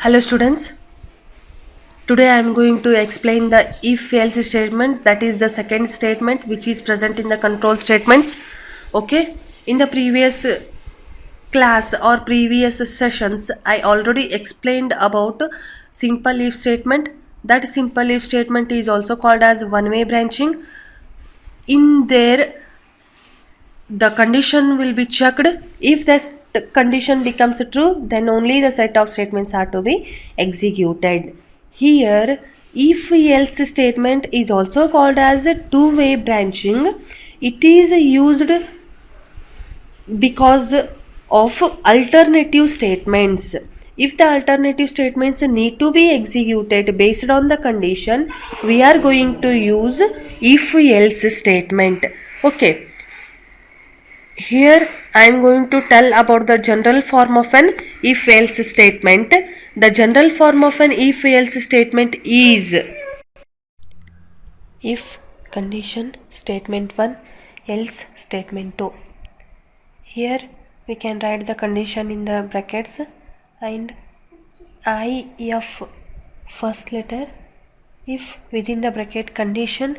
Hello students, today I am going to explain the if else statement, that is the second statement which is present in the control statements. Okay, in the previous class or previous sessions I already explained about simple if statement. That simple if statement is also called as one way branching. In there the condition will be checked. If the condition becomes true, then only the set of statements are to be executed. Here if else statement is also called as a two-way branching. It is used because of alternative statements. If the alternative statements need to be executed based on the condition, we are going to use if else statement. Okay, here I am going to tell about the general form of an if else statement. The general form of an if else statement is if condition statement 1 else statement 2. Here we can write the condition in the brackets and if first letter, if within the bracket condition,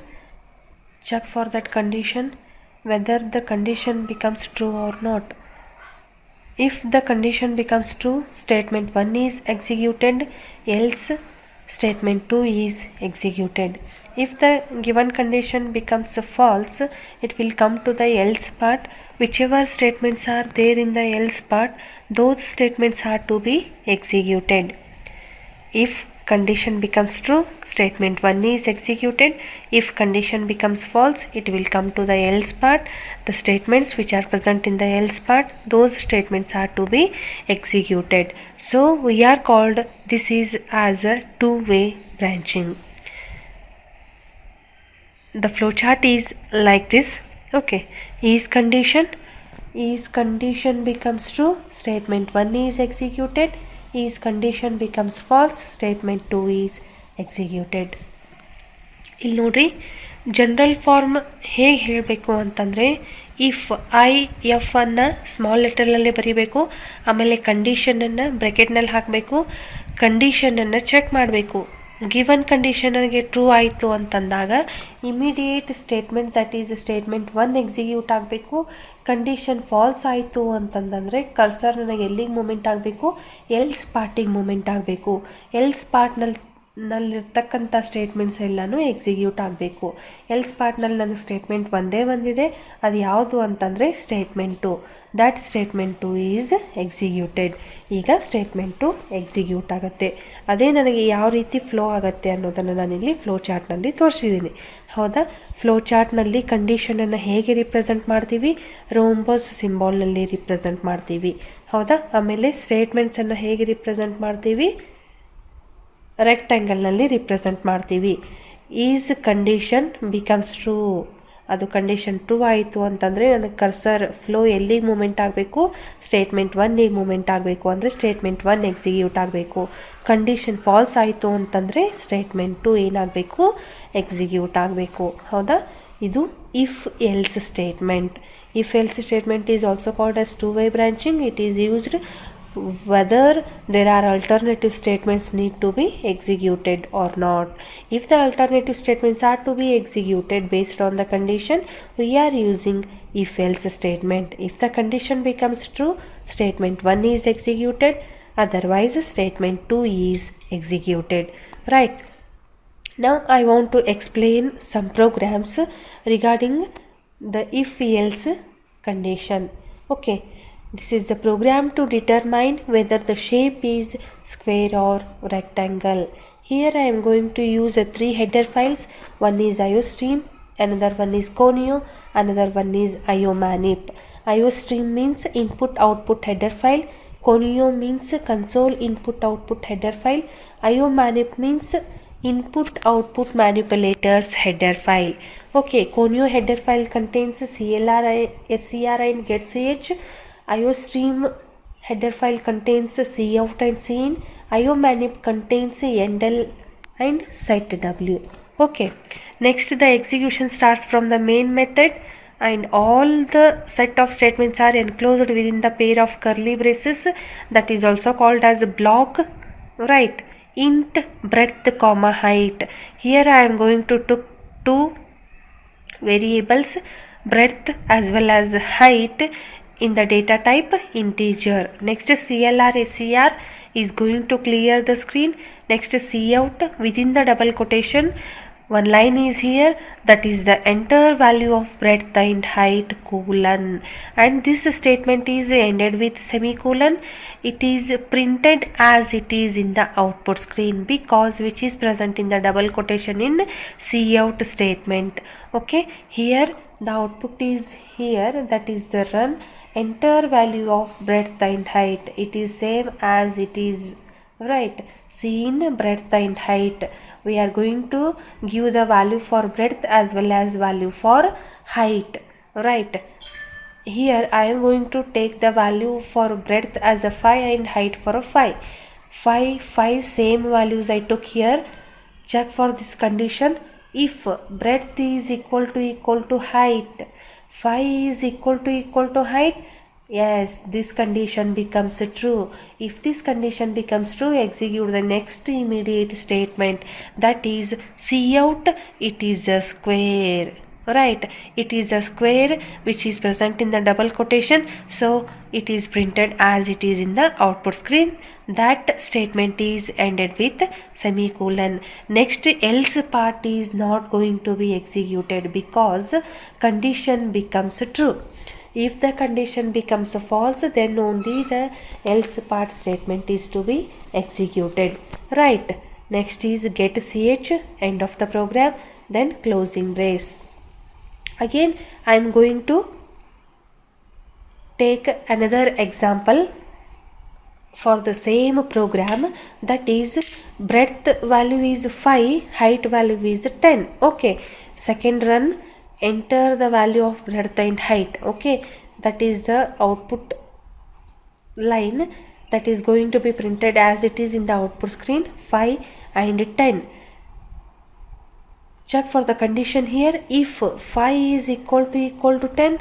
check for that condition whether the condition becomes true or not. If the condition becomes true, statement 1 is executed, else statement 2 is executed. If the given condition becomes false, it will come to the else part. Whichever statements are there in the else part, those statements are to be executed. If condition becomes true, statement 1 is executed. If condition becomes false, it will come to the else part. The statements which are present in the else part, those statements are to be executed. So we are called, this is as a two-way branching. The flowchart is like this. Okay, is condition becomes true, statement 1 is executed. Is condition becomes false, statement 2 is executed. ಇಲ್ಲಿ ನೋಡ್ರಿ, general form ಹೇಗೆ ಹೇಳಬೇಕು ಅಂತಂದರೆ, if F ಅನ್ನು small ಲೆಟರ್ನಲ್ಲೇ ಬರೀಬೇಕು, ಆಮೇಲೆ ಕಂಡೀಷನನ್ನು ಬ್ರ್ಯಾಕೆಟ್ನಲ್ಲಿ ಹಾಕಬೇಕು, ಕಂಡೀಷನನ್ನು check ಮಾಡಬೇಕು. ಗಿವನ್ ಕಂಡೀಷನ್ ನನಗೆ ಟ್ರೂ ಆಯಿತು ಅಂತಂದಾಗ immediate statement, that is statement 1 execute ಆಗಬೇಕು. ಕಂಡೀಷನ್ ಫಾಲ್ಸ್ ಆಯಿತು ಅಂತಂದರೆ ಕರ್ಸರ್ ನನಗೆ ಎಲ್ಲಿಗೆ ಮೂಮೆಂಟ್ ಆಗಬೇಕು, ಎಲ್ಸ್ ಪಾರ್ಟಿಗೆ ಮೂಮೆಂಟ್ ಆಗಬೇಕು. ಎಲ್ಸ್ ಪಾರ್ಟ್ನಲ್ಲಿರ್ತಕ್ಕಂಥ ಸ್ಟೇಟ್ಮೆಂಟ್ಸ್ ಎಲ್ಲನೂ ಎಕ್ಸಿಕ್ಯೂಟ್ ಆಗಬೇಕು. ಎಲ್ಸ್ ಪಾರ್ಟ್ನಲ್ಲಿ ನನಗೆ ಸ್ಟೇಟ್ಮೆಂಟ್ ಒಂದೇ ಒಂದಿದೆ, ಅದು ಯಾವುದು ಅಂತಂದರೆ statement. That statement is executed. ಈಗ ಸ್ಟೇಟ್ಮೆಂಟು ಎಕ್ಸಿಕ್ಯೂಟ್ ಆಗುತ್ತೆ. ಅದೇ ನನಗೆ ಯಾವ ರೀತಿ ಫ್ಲೋ ಆಗುತ್ತೆ ಅನ್ನೋದನ್ನು ನಾನಿಲ್ಲಿ ಫ್ಲೋ ಚಾರ್ಟ್ನಲ್ಲಿ ತೋರಿಸಿದ್ದೀನಿ. ಹೌದಾ, ಫ್ಲೋ ಚಾರ್ಟ್ನಲ್ಲಿ ಕಂಡೀಷನನ್ನು ಹೇಗೆ ರಿಪ್ರೆಸೆಂಟ್ ಮಾಡ್ತೀವಿ, ರೋಂಬಸ್ ಸಿಂಬಾಲ್ನಲ್ಲಿ ರಿಪ್ರೆಸೆಂಟ್ ಮಾಡ್ತೀವಿ. ಹೌದಾ, ಆಮೇಲೆ ಸ್ಟೇಟ್ಮೆಂಟ್ಸನ್ನು ಹೇಗೆ ರಿಪ್ರೆಸೆಂಟ್ ಮಾಡ್ತೀವಿ, ರೆಕ್ಟ್ಯಾಂಗಲ್ನಲ್ಲಿ ರಿಪ್ರೆಸೆಂಟ್ ಮಾಡ್ತೀವಿ. ಈಸ್ ಕಂಡೀಷನ್ ಬಿಕಮ್ಸ್ ಟ್ರೂ, ಅದು ಕಂಡೀಷನ್ ಟ್ರೂ ಆಯಿತು ಅಂತಂದರೆ ನನಗೆ ಕರ್ಸರ್ ಫ್ಲೋ ಎಲ್ಲಿಗೆ ಮೂಮೆಂಟ್ ಆಗಬೇಕು, ಸ್ಟೇಟ್ಮೆಂಟ್ 1ಗೆ ಮೂಮೆಂಟ್ ಆಗಬೇಕು, ಅಂದರೆ ಸ್ಟೇಟ್ಮೆಂಟ್ 1 ಎಕ್ಸಿಕ್ಯೂಟ್ ಆಗಬೇಕು. ಕಂಡೀಷನ್ ಫಾಲ್ಸ್ ಆಯಿತು ಅಂತಂದರೆ ಸ್ಟೇಟ್ಮೆಂಟ್ 2 ಏನಾಗಬೇಕು, ಎಕ್ಸಿಕ್ಯೂಟ್ ಆಗಬೇಕು. ಹೌದಾ, ಇದು if else statement. If else statement is also called as two way branching. It is used whether there are alternative statements need to be executed or not. If the alternative statements are to be executed based on the condition, we are using if else statement. If the condition becomes true, statement 1 is executed, otherwise statement 2 is executed. Right, now I want to explain some programs regarding the if else condition. Okay, this is the program to determine whether the shape is square or rectangle. Here I am going to use 3 header files. One is IOStream, another one is Conio, another one is IOManip. IOStream means input output header file. Conio means console input output header file. IOManip means input output manipulators header file. Okay, Conio header file contains CLR, SCR and getch. IOStream header file contains cout and cin. IOManip contains endl and setw. Okay, next the execution starts from the main method and all the set of statements are enclosed within the pair of curly braces, that is also called as block. right? Int breadth comma height. Here I am going to took two variables, breadth as well as height, in the data type integer. Next CLR ACR is going to clear the screen. Next cout within the double quotation, one line is here, that is the enter value of breadth and height colon, and this statement is ended with semicolon. It is printed as it is in the output screen because which is present in the double quotation in cout statement. Okay, here the output is here, that is the run, enter value of breadth and height, it is same as it is, right? Seen breadth and height, we are going to give the value for breadth as well as value for height, right? Here I am going to take the value for breadth as a 5 and height for a 5 same values I took here. Check for this condition. If breadth is equal to height, 5 is equal to height, yes, this condition becomes true. If this condition becomes true, execute the next immediate statement, that is cout, it is a square, right? It is a square which is present in the double quotation, so it is printed as it is in the output screen. That statement is ended with semicolon. Next else part is not going to be executed because condition becomes true. If the condition becomes false, then only the else part statement is to be executed, right? Next is get ch, end of the program, then closing brace. Again I am going to take another example for the same program, that is breadth value is 5, height value is 10. Okay, second run, enter the value of breadth and height. Okay, that is the output line that is going to be printed as it is in the output screen, 5 and 10. Check for the condition here. If 5 is equal to 10,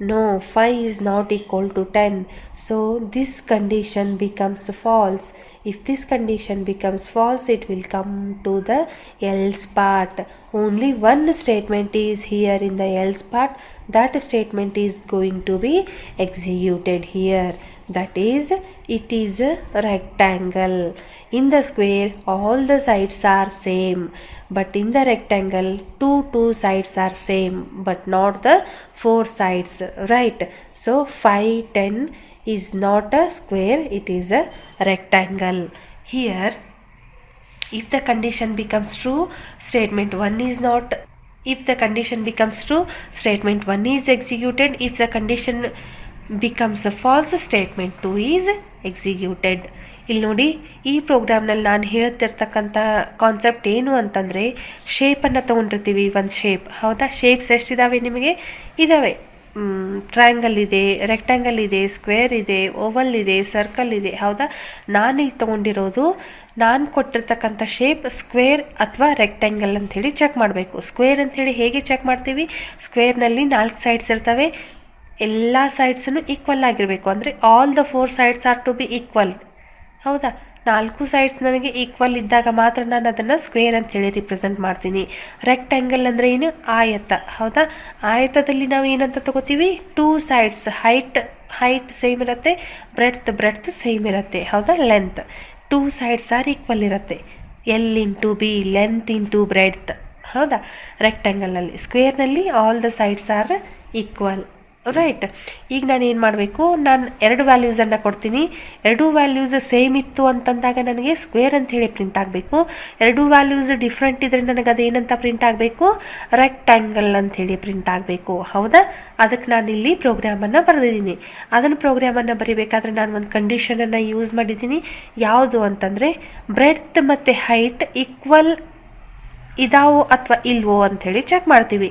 no, 5 is not equal to 10, so this condition becomes false. If this condition becomes false, it will come to the else part. Only one statement is here in the else part, that statement is going to be executed here, that is it is a rectangle. In the square all the sides are same, but in the rectangle two sides are same but not the 4 sides, right? So 5 10 is not a square, it is a rectangle. Here if the condition becomes true, statement 1 is not, if the condition becomes true, statement 1 is executed. If the condition becomes a false, statement 2 is executed. ಇಲ್ಲಿ ನೋಡಿ, ಈ ಪ್ರೋಗ್ರಾಮ್ನಲ್ಲಿ ನಾನು ಹೇಳ್ತಿರ್ತಕ್ಕಂಥ concept ಏನು ಅಂತಂದರೆ, ಶೇಪನ್ನು ತೊಗೊಂಡಿರ್ತೀವಿ, ಒಂದು shape, ಹೌದಾ? Shapes ಎಷ್ಟಿದ್ದಾವೆ ನಿಮಗೆ? ಇದ್ದಾವೆ. ಟ್ರಯಾಂಗಲ್ ಇದೆ, ರೆಕ್ಟ್ಯಾಂಗಲ್ ಇದೆ, ಸ್ಕ್ವೇರ್ ಇದೆ, ಓವಲ್ ಇದೆ, ಸರ್ಕಲ್ ಇದೆ, ಹೌದಾ? ನಾನಿಲ್ಲಿ ತೊಗೊಂಡಿರೋದು, ನಾನು ಕೊಟ್ಟಿರ್ತಕ್ಕಂಥ ಶೇಪ್ ಸ್ಕ್ವೇರ್ ಅಥವಾ ರೆಕ್ಟ್ಯಾಂಗಲ್ ಅಂಥೇಳಿ ಚೆಕ್ ಮಾಡಬೇಕು. ಸ್ಕ್ವೇರ್ ಅಂಥೇಳಿ ಹೇಗೆ ಚೆಕ್ ಮಾಡ್ತೀವಿ? ಸ್ಕ್ವೇರ್ನಲ್ಲಿ 4 ಸೈಡ್ಸ್ ಇರ್ತವೆ, ಎಲ್ಲ ಸೈಡ್ಸನ್ನು ಈಕ್ವಲ್ ಆಗಿರಬೇಕು, ಅಂದರೆ all the 4 sides are to be equal, ಹೌದಾ? 4 ಸೈಡ್ಸ್ ನನಗೆ ಈಕ್ವಲ್ ಇದ್ದಾಗ ಮಾತ್ರ ನಾನು ಅದನ್ನು ಸ್ಕ್ವೇರ್ ಅಂಥೇಳಿ ರಿಪ್ರೆಸೆಂಟ್ ಮಾಡ್ತೀನಿ. ರೆಕ್ಟ್ಯಾಂಗಲ್ ಅಂದರೆ ಏನು? ಆಯತ, ಹೌದಾ? ಆಯತದಲ್ಲಿ ನಾವು ಏನಂತ ತಗೋತೀವಿ? 2 ಸೈಡ್ಸ್, ಹೈಟ್ ಸೇಮ್ ಇರುತ್ತೆ, ಬ್ರೆಡ್ತ್ ಸೇಮ್ ಇರುತ್ತೆ, ಹೌದಾ? ಲೆಂತ್ 2 ಸೈಡ್ಸ್ ಆರ್ ಈಕ್ವಲ್ ಇರುತ್ತೆ, L into B, length into breadth, ಹೌದಾ? ರೆಕ್ಟ್ಯಾಂಗಲ್ನಲ್ಲಿ. ಸ್ಕ್ವೇರ್ನಲ್ಲಿ all the sides are equal, right? ಈಗ ನಾನು ಏನು ಮಾಡಬೇಕು? ನಾನು 2 ವ್ಯಾಲ್ಯೂಸನ್ನು ಕೊಡ್ತೀನಿ. 2 ವ್ಯಾಲ್ಯೂಸ್ ಸೇಮ್ ಇತ್ತು ಅಂತಂದಾಗ ನನಗೆ ಸ್ಕ್ವೇರ್ ಅಂಥೇಳಿ ಪ್ರಿಂಟ್ ಆಗಬೇಕು. 2 ವ್ಯಾಲ್ಯೂಸ್ ಡಿಫ್ರೆಂಟ್ ಇದ್ದರೆ ನನಗೆ ಅದೇನಂತ ಪ್ರಿಂಟ್ ಆಗಬೇಕು? ರೆಕ್ಟ್ಯಾಂಗಲ್ ಅಂಥೇಳಿ ಪ್ರಿಂಟ್ ಆಗಬೇಕು, ಹೌದಾ? ಅದಕ್ಕೆ ನಾನಿಲ್ಲಿ ಪ್ರೋಗ್ರಾಮನ್ನು ಬರೆದಿದ್ದೀನಿ. ಅದನ್ನು ಪ್ರೋಗ್ರಾಮನ್ನು ಬರೀಬೇಕಾದ್ರೆ ನಾನು ಒಂದು ಕಂಡೀಷನನ್ನು ಯೂಸ್ ಮಾಡಿದ್ದೀನಿ. ಯಾವುದು ಅಂತಂದರೆ, ಬ್ರೆಡ್ತ್ ಮತ್ತು ಹೈಟ್ ಈಕ್ವಲ್ ಇದಾವೋ ಅಥವಾ ಇಲ್ವೋ ಅಂಥೇಳಿ ಚೆಕ್ ಮಾಡ್ತೀವಿ.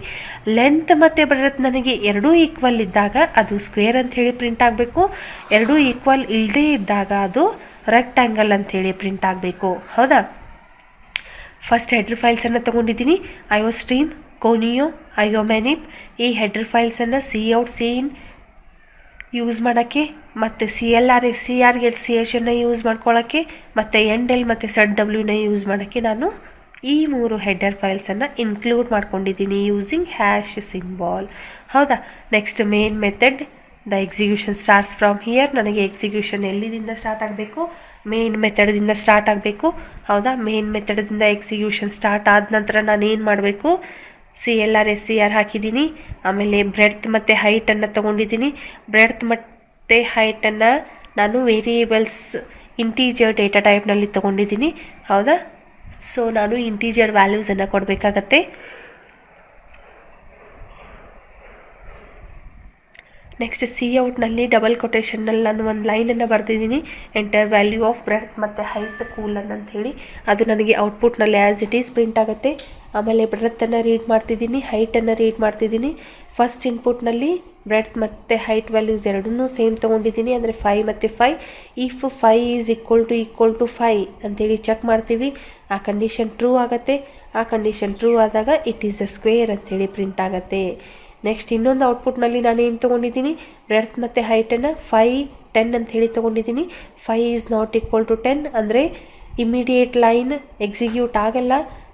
ಲೆಂತ್ ಮತ್ತು ಬ್ರೆಡ್ತ್ ನನಗೆ ಎರಡೂ ಈಕ್ವಲ್ ಇದ್ದಾಗ ಅದು ಸ್ಕ್ವೇರ್ ಅಂಥೇಳಿ ಪ್ರಿಂಟ್ ಆಗಬೇಕು. ಎರಡೂ ಈಕ್ವಲ್ ಇಲ್ಲದೇ ಇದ್ದಾಗ ಅದು ರೆಕ್ಟ್ಯಾಂಗಲ್ ಅಂಥೇಳಿ ಪ್ರಿಂಟ್ ಆಗಬೇಕು, ಹೌದಾ? ಫಸ್ಟ್ ಹೆಡ್ರ್ ಫೈಲ್ಸನ್ನು ತೊಗೊಂಡಿದ್ದೀನಿ, ಐಒ ಸ್ಟ್ರೀಮ್, ಕೋನಿಯೋ, ಐಒ ಮ್ಯಾನಿಪ್. ಈ ಹೆಡ್ರ್ ಫೈಲ್ಸನ್ನು cout, cin, ಯೂಸ್ ಮಾಡೋಕ್ಕೆ ಮತ್ತು CLR ಗೆಟ್ CHನ ಯೂಸ್ ಮಾಡ್ಕೊಳ್ಳೋಕ್ಕೆ ಮತ್ತು NL ಮತ್ತು ZWನ ಯೂಸ್ ಮಾಡೋಕ್ಕೆ ನಾನು ಈ 3 ಹೆಡರ್ ಫೈಲ್ಸನ್ನು ಇನ್ಕ್ಲೂಡ್ ಮಾಡ್ಕೊಂಡಿದ್ದೀನಿ ಯೂಸಿಂಗ್ ಹ್ಯಾಶ್ ಸಿಂಬಾಲ್. ಹೌದಾ? Next main method the execution starts from here. ನನಗೆ ಎಕ್ಸಿಕ್ಯೂಷನ್ ಎಲ್ಲಿಂದ ಸ್ಟಾರ್ಟ್ ಆಗಬೇಕು? ಮೇನ್ ಮೆಥಡ್ದಿಂದ ಸ್ಟಾರ್ಟ್ ಆಗಬೇಕು. ಹೌದಾ? ಮೇನ್ ಮೆಥಡ್ದಿಂದ ಎಕ್ಸಿಕ್ಯೂಷನ್ ಸ್ಟಾರ್ಟ್ ಆದ ನಂತರ ನಾನು ಏನು ಮಾಡಬೇಕು? CLR SCR ಹಾಕಿದ್ದೀನಿ. ಆಮೇಲೆ ಬ್ರೆಡ್ತ್ ಮತ್ತು ಹೈಟನ್ನು ತೊಗೊಂಡಿದ್ದೀನಿ. ಬ್ರೆಡ್ತ್ ಮತ್ತು ಹೈಟನ್ನು ನಾನು ವೇರಿಯೇಬಲ್ಸ್ ಇಂಟೀಜರ್ ಡೇಟಾ ಟೈಪ್ನಲ್ಲಿ ತೊಗೊಂಡಿದ್ದೀನಿ. ಹೌದಾ? ಸೊ ನಾನು ಇಂಟೀಜರ್ ವ್ಯಾಲ್ಯೂಸನ್ನು ಕೊಡಬೇಕಾಗತ್ತೆ. ನೆಕ್ಸ್ಟ್ Coutನಲ್ಲಿ ಡಬಲ್ ಕೊಟೇಷನ್ನಲ್ಲಿ ನಾನು ಒಂದು ಲೈನನ್ನು ಬರೆದಿದ್ದೀನಿ, ಎಂಟರ್ ವ್ಯಾಲ್ಯೂ ಆಫ್ ಬ್ರೆಡ್ತ್ ಮತ್ತು ಹೈಟ್ ಕೂಲನ್ ಅಂಥೇಳಿ. ಅದು ನನಗೆ ಔಟ್ಪುಟ್ನಲ್ಲಿ ಆ್ಯಸ್ ಇಟ್ ಈಸ್ ಪ್ರಿಂಟ್ ಆಗುತ್ತೆ. ಆಮೇಲೆ ಬ್ರೆಡ್ತನ್ನು ರೀಡ್ ಮಾಡ್ತಿದ್ದೀನಿ, ಹೈಟನ್ನು ರೀಡ್ ಮಾಡ್ತಿದ್ದೀನಿ. ಫಸ್ಟ್ ಇನ್ಪುಟ್ನಲ್ಲಿ ಬ್ರೆಡ್ತ್ ಮತ್ತು ಹೈಟ್ ವ್ಯಾಲ್ಯೂಸ್ ಎರಡನ್ನೂ ಸೇಮ್ ತೊಗೊಂಡಿದ್ದೀನಿ, ಅಂದರೆ 5 ಮತ್ತು 5. ಇಫ್ 5 ಈಸ್ ಈಕ್ವಲ್ ಟು 5 ಅಂತೇಳಿ ಚೆಕ್ ಮಾಡ್ತೀವಿ. ಆ ಕಂಡೀಷನ್ ಟ್ರೂ ಆಗುತ್ತೆ. ಆ ಕಂಡೀಷನ್ ಟ್ರೂ ಆದಾಗ ಇಟ್ ಈಸ್ ಅ ಸ್ಕ್ವೇರ್ ಅಂಥೇಳಿ ಪ್ರಿಂಟ್ ಆಗುತ್ತೆ. ನೆಕ್ಸ್ಟ್ ಇನ್ನೊಂದು ಔಟ್ಪುಟ್ನಲ್ಲಿ ನಾನು ಏನು ತೊಗೊಂಡಿದ್ದೀನಿ? ಬ್ರೆಡ್ತ್ ಮತ್ತು ಹೈಟನ್ನು 5, 10 ಅಂತ ಹೇಳಿ ತೊಗೊಂಡಿದ್ದೀನಿ. 5 ಈಸ್ ನಾಟ್ ಈಕ್ವಲ್ ಟು 10 ಅಂದರೆ ಇಮಿಡಿಯೇಟ್ ಲೈನ್ ಎಕ್ಸಿಕ್ಯೂಟ್ ಆಗಲ್ಲ,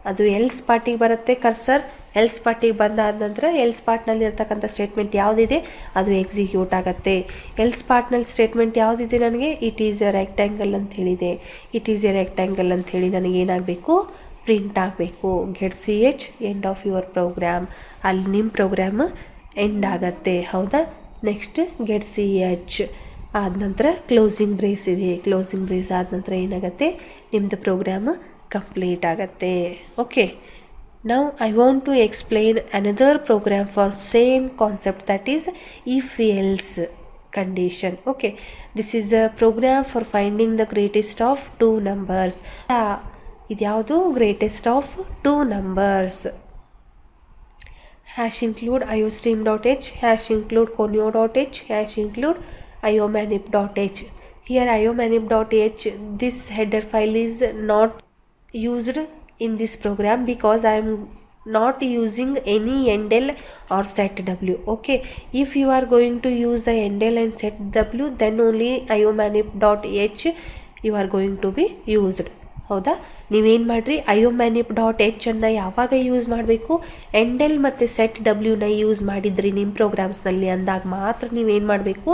ಅದು ಎಲ್ಸ್ ಪಾರ್ಟಿಗೆ ಬರುತ್ತೆ ಕರ್ಸರ್. ಎಲ್ಸ್ ಪಾರ್ಟಿಗೆ ಬಂದಾದ ನಂತರ ಎಲ್ಸ್ ಪಾರ್ಟ್ನಲ್ಲಿ ಇರ್ತಕ್ಕಂಥ ಸ್ಟೇಟ್ಮೆಂಟ್ ಯಾವುದಿದೆ ಅದು ಎಕ್ಸಿಕ್ಯೂಟ್ ಆಗುತ್ತೆ. ಎಲ್ಸ್ ಪಾರ್ಟ್ನಲ್ಲಿ ಸ್ಟೇಟ್ಮೆಂಟ್ ಯಾವುದಿದೆ ನನಗೆ? ಇಟ್ ಈಸ್ ಎ ರೆಕ್ಟ್ಯಾಂಗಲ್ ಅಂತ ಹೇಳಿದೆ. ಇಟ್ ಈಸ್ ಎ ರೆಕ್ಟ್ಯಾಂಗಲ್ ಅಂಥೇಳಿ ನನಗೆ ಏನಾಗಬೇಕು? ಪ್ರಿಂಟ್ ಆಗಬೇಕು. Get CH end of your program. ಅಲ್ಲಿ ನಿಮ್ಮ ಪ್ರೋಗ್ರಾಮ್ ಎಂಡ್ ಆಗತ್ತೆ. ಹೌದಾ? ನೆಕ್ಸ್ಟ್ ಗೆಟ್ CH ಆದ ನಂತರ ಕ್ಲೋಸಿಂಗ್ ಬ್ರೇಸ್ ಇದೆ. ಕ್ಲೋಸಿಂಗ್ ಬ್ರೇಸ್ ಆದ ನಂತರ ಏನಾಗುತ್ತೆ? ನಿಮ್ಮದು ಪ್ರೋಗ್ರಾಮ್ ಕಂಪ್ಲೀಟ್ ಆಗುತ್ತೆ. Okay, now I want to explain another program for same concept, that is if else condition. Okay, this is a program for finding the greatest of 2 numbers. ಇದ್ಯಾವುದು? Greatest of 2 numbers. Hash include iostream.h, hash include conio.h, hash include iomanip.h. Here iomanip.h, this header file is not used in this program because I am not using any endl or setw. Okay, if you are going to use a endl and setw, then only iomanip.h you are going to be used. ಹೌದಾ? ನೀವೇನು ಮಾಡಿರಿ, iomanip.h ಅನ್ನು ಯಾವಾಗ use ಮಾಡಬೇಕು? ಎಂಡೆಲ್ ಮತ್ತು setwನ use ಮಾಡಿದ್ರಿ ನಿಮ್ಮ ಪ್ರೋಗ್ರಾಮ್ಸ್ನಲ್ಲಿ ಅಂದಾಗ ಮಾತ್ರ ನೀವೇನು ಮಾಡಬೇಕು?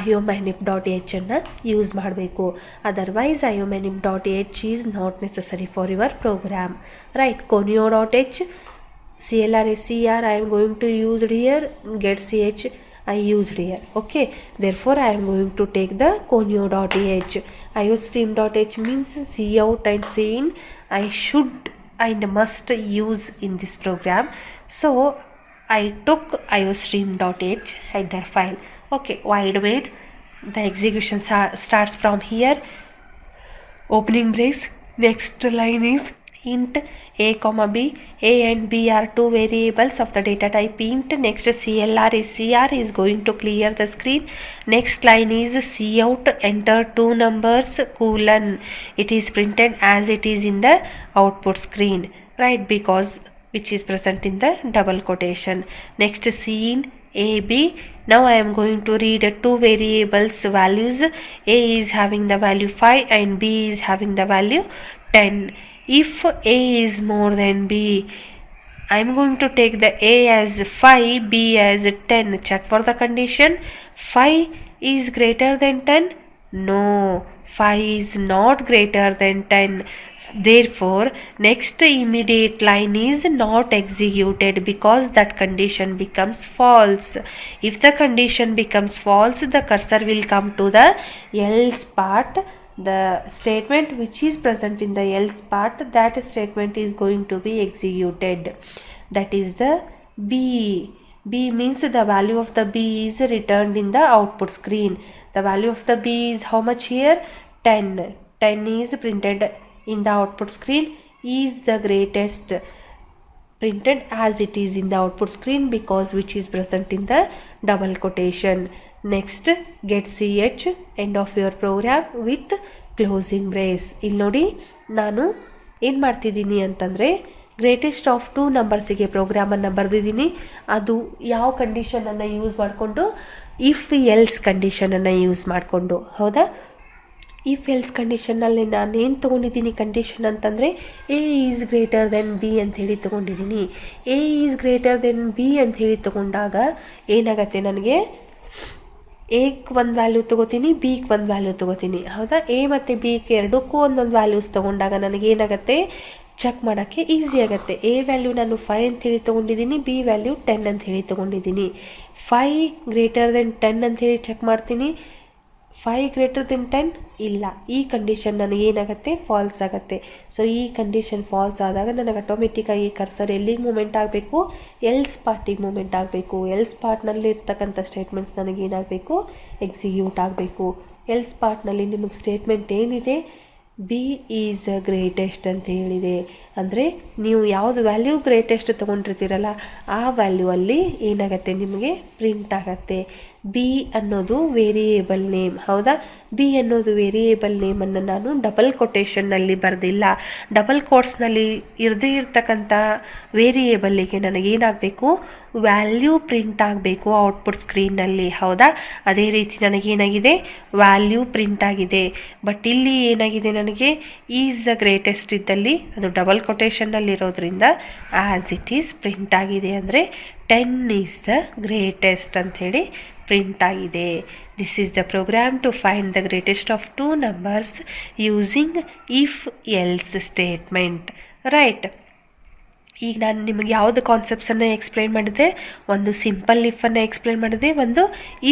iomanip.h ಅನ್ನು ಯೂಸ್ ಮಾಡಬೇಕು. Otherwise iomanip.h is not necessary for your program. Right? conio.h, CLR SCR I am going to use here, get CH I used here. Okay, therefore I am going to take the conio.h. iostream.h means cout and cin I should and must use in this program. So I took iostream.h header file. Okay, wide wait. The execution starts from here. Opening brace. Next line is int a comma b. A and b are 2 variables of the data type int. Next CLR SCR is going to clear the screen. Next line is cout enter 2 numbers colon. It is printed as it is in the output screen, right? Because which is present in the double quotation. Next cin ab. Now I am going to read 2 variables values. A is having the value 5 and b is having the value 10. If a is more than b, I am going to take the a as 5, b as 10. Check for the condition. 5 is greater than 10? No, 5 is not greater than 10. Therefore, next immediate line is not executed because that condition becomes false. If the condition becomes false, the cursor will come to the else part. The statement which is present in the else part, that statement is going to be executed. That is the b. B means the value of the b is returned in the output screen. The value of the b is how much here? 10. 10 is printed in the output screen. Is the greatest printed as it is in the output screen because which is present in the double quotation. Next get ch end of your program with closing brace. ಇಲ್ಲಿ ನೋಡಿ ನಾನು ಏನು ಮಾಡ್ತಿದ್ದೀನಿ ಅಂತಂದರೆ greatest of 2 ನಂಬರ್ಸಿಗೆ ಪ್ರೋಗ್ರಾಮನ್ನು ಬರೆದಿದ್ದೀನಿ. ಅದು ಯಾವ ಕಂಡೀಷನನ್ನು use ಮಾಡಿಕೊಂಡು ಇಫ್ ಎಲ್ಸ್ ಕಂಡೀಷನನ್ನು ಯೂಸ್ ಮಾಡಿಕೊಂಡು. ಹೌದಾ, ಇಫ್ ಎಲ್ಸ್ ಕಂಡೀಷನ್ನಲ್ಲಿ ನಾನೇನು ತೊಗೊಂಡಿದ್ದೀನಿ ಕಂಡೀಷನ್ ಅಂತಂದರೆ A is greater than B ಅಂಥೇಳಿ ತೊಗೊಂಡಿದ್ದೀನಿ. A is greater than B ಅಂಥೇಳಿ ತೊಗೊಂಡಾಗ ಏನಾಗತ್ತೆ, ನನಗೆ ಎಗೆ ಒಂದು ವ್ಯಾಲ್ಯೂ ತೊಗೋತೀನಿ, ಬಿಗೆ ಒಂದು ವ್ಯಾಲ್ಯೂ ತೊಗೋತೀನಿ. ಹೌದಾ, ಎ ಮತ್ತು ಬಿಗೆ ಎರಡಕ್ಕೂ ಒಂದೊಂದು ವ್ಯಾಲ್ಯೂಸ್ ತೊಗೊಂಡಾಗ ನನಗೇನಾಗತ್ತೆ, ಚೆಕ್ ಮಾಡೋಕ್ಕೆ ಈಸಿ ಆಗುತ್ತೆ. ಎ ವ್ಯಾಲ್ಯೂ ನಾನು 5 ಅಂಥೇಳಿ ತೊಗೊಂಡಿದ್ದೀನಿ, ಬಿ ವ್ಯಾಲ್ಯೂ 10 ಅಂಥೇಳಿ ತೊಗೊಂಡಿದ್ದೀನಿ. 5 ಗ್ರೇಟರ್ ದೆನ್ 10 ಅಂಥೇಳಿ ಚೆಕ್ ಮಾಡ್ತೀನಿ. 5 ಗ್ರೇಟರ್ ದೆನ್ 10 ಇಲ್ಲ, ಈ ಕಂಡೀಷನ್ ನನಗೇನಾಗುತ್ತೆ, ಫಾಲ್ಸ್ ಆಗುತ್ತೆ. ಸೊ ಈ ಕಂಡೀಷನ್ ಫಾಲ್ಸ್ ಆದಾಗ ನನಗೆ ಆಟೋಮೆಟಿಕ್ಕಾಗಿ ಕರ್ಸರ್ ಎಲ್ಲಿಗೆ ಮೂಮೆಂಟ್ ಆಗಬೇಕು, ಎಲ್ಸ್ ಪಾರ್ಟಿಗೆ ಮೂಮೆಂಟ್ ಆಗಬೇಕು. ಎಲ್ಸ್ ಪಾರ್ಟ್ನಲ್ಲಿ ಇರ್ತಕ್ಕಂಥ ಸ್ಟೇಟ್ಮೆಂಟ್ಸ್ ನನಗೇನಾಗಬೇಕು, ಎಕ್ಸಿಕ್ಯೂಟ್ ಆಗಬೇಕು. ಎಲ್ಸ್ ಪಾರ್ಟ್ನಲ್ಲಿ ನಿಮಗೆ ಸ್ಟೇಟ್ಮೆಂಟ್ ಏನಿದೆ, ಬಿ ಈಸ್ ಗ್ರೇಟೆಸ್ಟ್ ಅಂತ ಹೇಳಿದೆ. ಅಂದರೆ ನೀವು ಯಾವುದು ವ್ಯಾಲ್ಯೂ ಗ್ರೇಟೆಸ್ಟ್ ತೊಗೊಂಡಿರ್ತೀರಲ್ಲ ಆ ವ್ಯಾಲ್ಯೂ ಅಲ್ಲಿ ಏನಾಗುತ್ತೆ, ನಿಮಗೆ ಪ್ರಿಂಟ್ ಆಗುತ್ತೆ. ಬಿ ಅನ್ನೋದು ವೇರಿಯೇಬಲ್ ನೇಮ್. ಹೌದಾ, ಬಿ ಅನ್ನೋದು ವೇರಿಯೇಬಲ್ ನೇಮನ್ನು ನಾನು ಡಬಲ್ ಕೊಟೇಷನ್ನಲ್ಲಿ ಬರೆದಿಲ್ಲ. ಡಬಲ್ ಕೋಟ್ಸ್ನಲ್ಲಿ ಇರದೇ ಇರ್ತಕ್ಕಂಥ ವೇರಿಯೇಬಲ್ಲಿಗೆ ನನಗೇನಾಗಬೇಕು, ವ್ಯಾಲ್ಯೂ ಪ್ರಿಂಟ್ ಆಗಬೇಕು ಔಟ್ಪುಟ್ ಸ್ಕ್ರೀನ್ನಲ್ಲಿ. ಹೌದಾ, ಅದೇ ರೀತಿ ನನಗೇನಾಗಿದೆ, ವ್ಯಾಲ್ಯೂ ಪ್ರಿಂಟ್ ಆಗಿದೆ. ಬಟ್ ಇಲ್ಲಿ ಏನಾಗಿದೆ, ನನಗೆ ಈಸ್ ದ ಗ್ರೇಟೆಸ್ಟ್ ಇದ್ದಲ್ಲಿ ಅದು ಡಬಲ್ ಕೊಟೇಷನ್ನಲ್ಲಿರೋದ್ರಿಂದ ಆ್ಯಸ್ ಇಟ್ ಈಸ್ ಪ್ರಿಂಟ್ ಆಗಿದೆ. ಅಂದರೆ 10 ಈಸ್ ದ ಗ್ರೇಟೆಸ್ಟ್ ಅಂಥೇಳಿ ಪ್ರಿಂಟ್ ಆಗಿದೆ. This is the program to find the greatest of 2 numbers using if else statement. Right, ಈಗ ನಾನು ನಿಮಗೆ ಯಾವುದು ಕಾನ್ಸೆಪ್ಟ್ಸನ್ನು ಎಕ್ಸ್ಪ್ಲೈನ್ ಮಾಡಿದೆ, ಒಂದು ಸಿಂಪಲ್ ಇಫನ್ನು ಎಕ್ಸ್ಪ್ಲೈನ್ ಮಾಡಿದೆ, ಒಂದು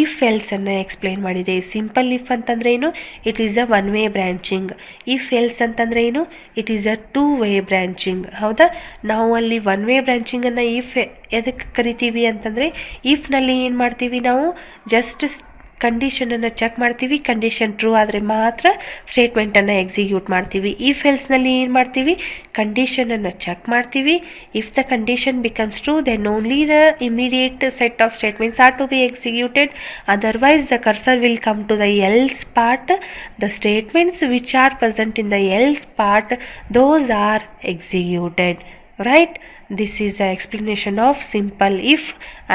ಇಫ್ ಎಲ್ಸನ್ನು ಎಕ್ಸ್ಪ್ಲೈನ್ ಮಾಡಿದೆ. ಸಿಂಪಲ್ ಇಫ್ ಅಂತಂದರೆ ಏನು, it is a 1 way branching. If else ಅಂತಂದರೆ ಏನು, it is a 2 way branching. ಹೌದಾ, ನಾವು ಅಲ್ಲಿ 1 ವೇ ಬ್ರ್ಯಾಂಚಿಂಗನ್ನು ಇಫ್ ಎದಕ್ಕೆ ಕರಿತೀವಿ ಅಂತಂದರೆ, ಇಫ್ನಲ್ಲಿ ಏನು ಮಾಡ್ತೀವಿ, ನಾವು ಜಸ್ಟ್ ಕಂಡೀಷನನ್ನು ಚೆಕ್ ಮಾಡ್ತೀವಿ. ಕಂಡೀಷನ್ ಟ್ರೂ ಆದರೆ ಮಾತ್ರ ಸ್ಟೇಟ್ಮೆಂಟನ್ನು ಎಕ್ಸಿಕ್ಯೂಟ್ ಮಾಡ್ತೀವಿ. ಇಫ್ ಎಲ್ಸ್ನಲ್ಲಿ ಏನು ಮಾಡ್ತೀವಿ, ಕಂಡೀಷನನ್ನು ಚೆಕ್ ಮಾಡ್ತೀವಿ. If the condition becomes true then only the immediate set of statements are to be executed. Otherwise the cursor will come to the else part. The statements which are present in the else part, those are executed. Right, this is the explanation of simple if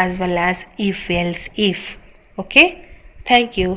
as well as if else if. Okay, thank you.